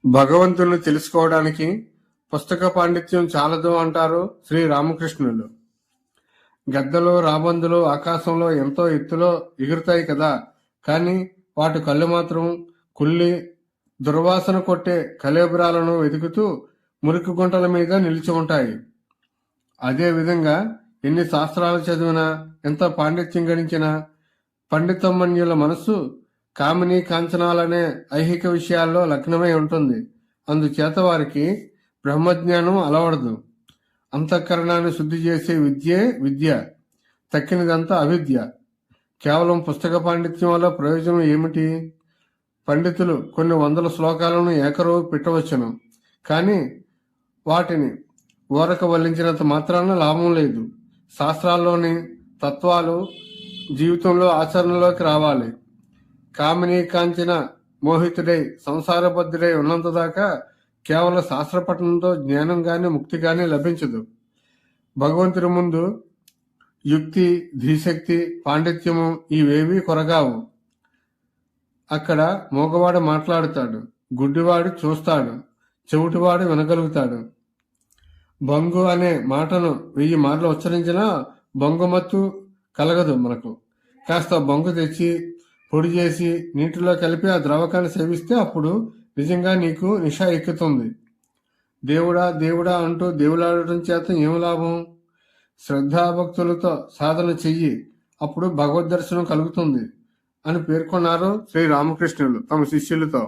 భగవంతుని తెలుసుకోవడానికి పుస్తక పాండిత్యం చాలదు అంటారు శ్రీ రామకృష్ణులు. గద్దలు రాబందులు ఆకాశంలో ఎంతో ఎత్తులో ఎగురుతాయి కదా, కానీ వాటి కళ్ళు మాత్రం కుళ్ళి దుర్వాసన కొట్టే కళేబరాలను వెతుకుతూ మురికి గుంటల మీద నిలిచి ఉంటాయి. అదేవిధంగా ఎన్ని శాస్త్రాలు చదివినా, ఎంత పాండిత్యం గణించినా పండితమన్యుల మనస్సు కామిని కాంచనాలనే ఐహిక విషయాల్లో లగ్నమై ఉంటుంది. అందుచేత వారికి బ్రహ్మజ్ఞానం అలవడదు. అంతఃకరణాన్ని శుద్ధి చేసే విద్యే విద్య, తక్కినదంతా అవిద్య. కేవలం పుస్తక పాండిత్యం వల్ల ప్రయోజనం ఏమిటి? పండితులు కొన్ని వందల శ్లోకాలను ఏకరువు పెట్టవచ్చును, కానీ వాటిని ఊరక వల్లించినంత మాత్రాన లాభం లేదు. శాస్త్రాల్లోని తత్వాలు జీవితంలో ఆచరణలోకి రావాలి. కామిని కాంచిన మోహితుడై సంసారబద్ధుడై ఉన్నంతదాకా కేవలం శాస్త్రపఠనంతో జ్ఞానం గాని ముక్తి గాని లభించదు. భగవంతుడి ముందు యుక్తి, ధీశక్తి, పాండిత్యము ఇవేవీ కొరగావు. అక్కడ మూగవాడు మాట్లాడుతాడు, గుడ్డివాడు చూస్తాడు, చెవిటివాడు వినగలుగుతాడు. బొంగు అనే మాటను 1000 మార్లు ఉచ్చరించినా బొంగుమత్తు కలగదు. మనకు కాస్త బొంగు తెచ్చి పొడి చేసి నీటిలో కలిపి ఆ ద్రవకాన్ని సేవిస్తే అప్పుడు నిజంగా నీకు నిషా ఎక్కుతుంది. దేవుడా దేవుడా అంటూ దేవులాడటం చేత ఏం లాభం? శ్రద్ధాభక్తులతో సాధన చెయ్యి, అప్పుడు భగవద్ దర్శనం కలుగుతుంది అని పేర్కొన్నారు శ్రీ రామకృష్ణులు తమ శిష్యులతో.